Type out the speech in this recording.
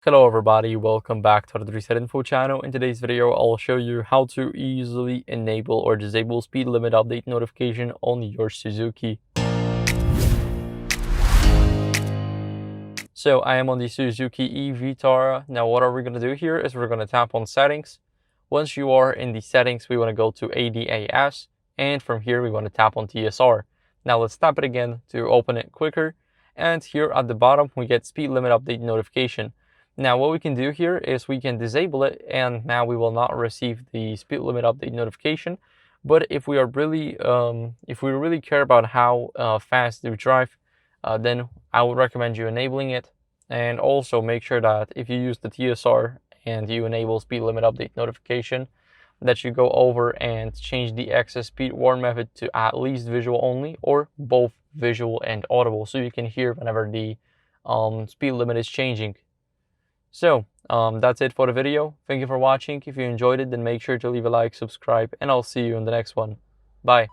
Hello everybody, welcome back to the Reset Info channel. In today's video, I'll show you how to easily enable or disable speed limit update notification on your Suzuki. So I am on the Suzuki e-Vitara. Now what are we going to do here is we're going to tap on settings. Once you are in the settings, we want to go to ADAS, and from here we want to tap on TSR. Now let's tap it again to open it quicker, and here at the bottom we get speed limit update notification. Now what we can do here is we can disable it, and now we will not receive the speed limit update notification. But if we are really care about how fast you drive, then I would recommend you enabling it. And also make sure that if you use the TSR and you enable speed limit update notification, that you go over and change the excess speed warn method to at least visual only, or both visual and audible, so you can hear whenever the speed limit is changing. So that's it for the video. Thank you for watching. If you enjoyed it, then make sure to leave a like, subscribe, and I'll see you in the next one. Bye.